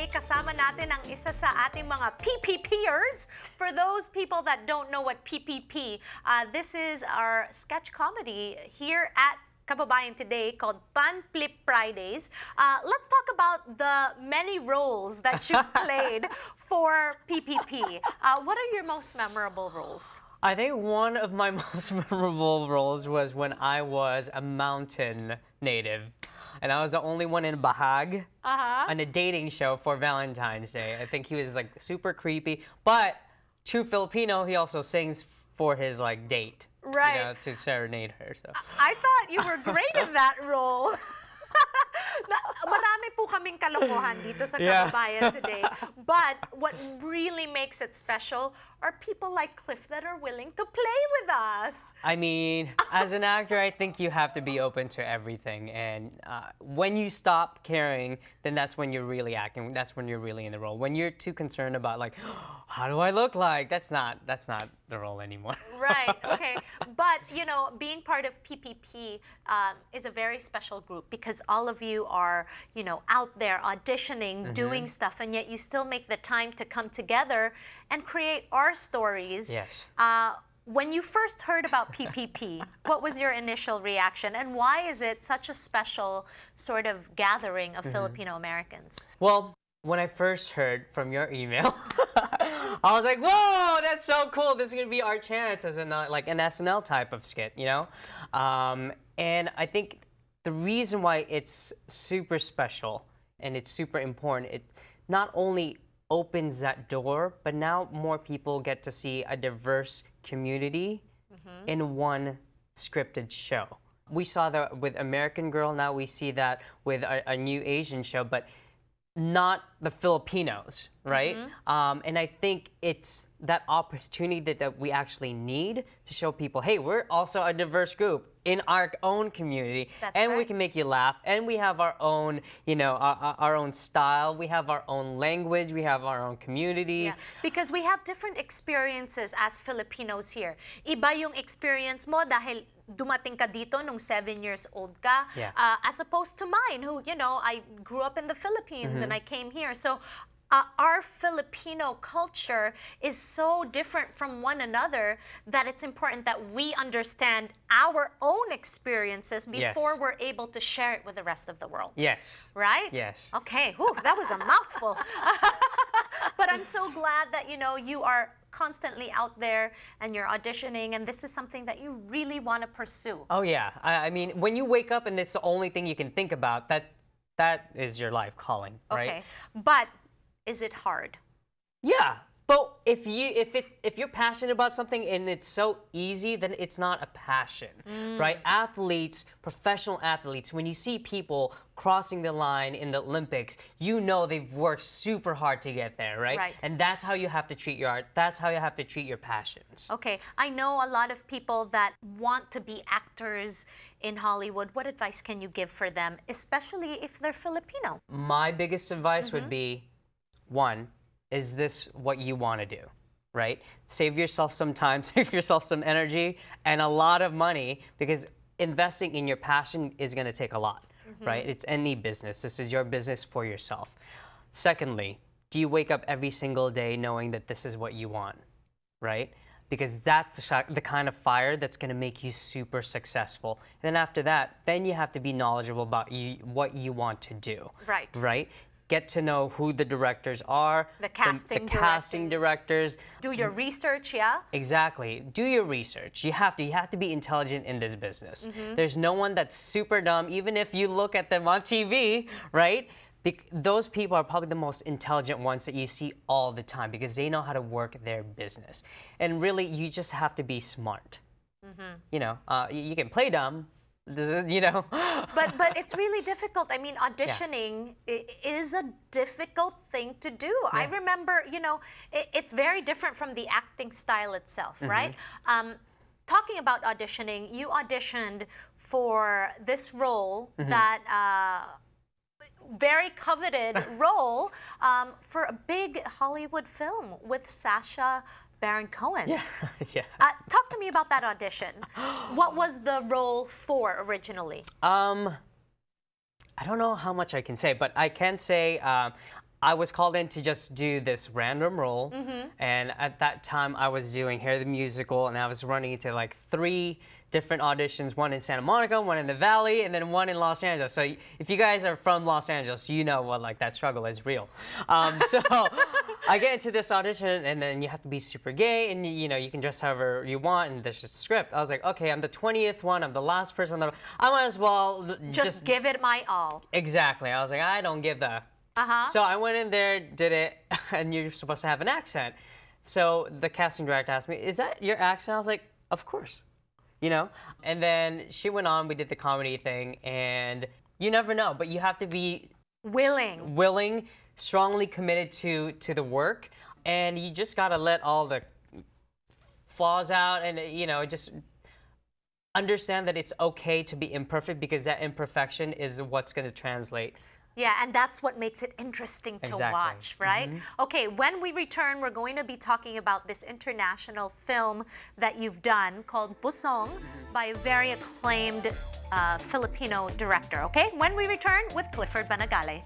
kasama natin ang isa sa ating mga PPPers. For those people that don't know what PPP, this is our sketch comedy here at Kababayan Today called Pan Flip Fridays. Let's talk about the many roles that you've played for PPP. What are your most memorable roles? I think one of my most memorable roles was when I was a mountain native. And I was the only one in Bahag on a dating show for Valentine's Day. I think he was like super creepy, but true Filipino, he also sings for his like date, right? You know, to serenade her. So. I thought you were great in that role. Marami po kaming kalokohan dito sa Kababayan Today. But what really makes it special are people like Cliff that are willing to play with us. I mean, as an actor, I think you have to be open to everything. And when you stop caring, then that's when you're really acting. That's when you're really in the role. When you're too concerned about like, how do I look like? That's not the role anymore. Right, okay. But, you know, being part of PPP is a very special group because all of you are, you know, out there auditioning, doing stuff, and yet you still make the time to come together and create our stories. Yes. When you first heard about PPP, what was your initial reaction, and why is it such a special sort of gathering of Filipino-Americans? Well, when I first heard from your email, I was like, whoa, that's so cool. This is going to be our chance as like an SNL type of skit, you know? And I think the reason why it's super special and it's super important, it not only opens that door, but now more people get to see a diverse community in one scripted show. We saw that with American Girl, now we see that with a new Asian show, but not the Filipinos, right? And I think it's that opportunity that we actually need to show people, hey, we're also a diverse group in our own community. That's and right. We can make you laugh, and we have our own, you know, our own style, we have our own language, we have our own community. Yeah. Because we have different experiences as Filipinos here. Iba yung experience mo dahil dumating ka dito nung 7 years old ka, as opposed to mine, who, you know, I grew up in the Philippines and I came here. So our Filipino culture is so different from one another that it's important that we understand our own experiences before we're able to share it with the rest of the world. Yes. Right? Yes. Okay. Whew, that was a mouthful. But I'm so glad that, you know, you are constantly out there and you're auditioning, and this is something that you really want to pursue. Oh yeah. I mean, when you wake up and it's the only thing you can think about, that is your life calling, right? Okay. But is it hard? Yeah, but if you're passionate about something and it's so easy, then it's not a passion, right? Athletes, professional athletes, when you see people crossing the line in the Olympics, you know they've worked super hard to get there, right? Right. And that's how you have to treat your art. That's how you have to treat your passions. Okay, I know a lot of people that want to be actors in Hollywood. What advice can you give for them, especially if they're Filipino? My biggest advice would be, one, is this what you want to do, right? Save yourself some time, save yourself some energy, and a lot of money, because investing in your passion is going to take a lot, right? It's any business. This is your business for yourself. Secondly, do you wake up every single day knowing that this is what you want, right? Because that's the kind of fire that's going to make you super successful. And then after that, then you have to be knowledgeable about what you want to do. Right. Right? Get to know who the directors are. The casting directors. Do your research, yeah? Exactly. Do your research. You have to be intelligent in this business. There's no one that's super dumb, even if you look at them on TV, right? Those people are probably the most intelligent ones that you see all the time because they know how to work their business. And really, you just have to be smart. You know, you can play dumb. This is, you know. But it's really difficult. I mean, auditioning is a difficult thing to do. I remember, you know, it's very different from the acting style itself, right? Talking about auditioning, you auditioned for this role that very coveted role for a big Hollywood film with Sacha Baron Cohen. Yeah. Talk to me about that audition. What was the role for originally? I don't know how much I can say, but I can say I was called in to just do this random role, and at that time I was doing Hair the Musical, and I was running into like 3 different auditions, one in Santa Monica, one in the Valley, and then one in Los Angeles. So if you guys are from Los Angeles, you know what like that struggle is real. So I get into this audition, and then you have to be super gay, and you know you can dress however you want, and there's just a script. I was like, okay, I'm the 20th one, I'm the last person. I might as well just give it my all. Exactly. I was like, I don't give the. So I went in there, did it, and you're supposed to have an accent. So the casting director asked me, is that your accent? I was like, of course, you know? And then she went on, we did the comedy thing, and you never know, but you have to be willing, strongly committed to the work, and you just gotta let all the flaws out and, you know, just understand that it's okay to be imperfect, because that imperfection is what's gonna translate. Yeah, and that's what makes it interesting to watch, right? Okay, when we return, we're going to be talking about this international film that you've done called Busong by a very acclaimed Filipino director, okay? When we return with Clifford Bañagale.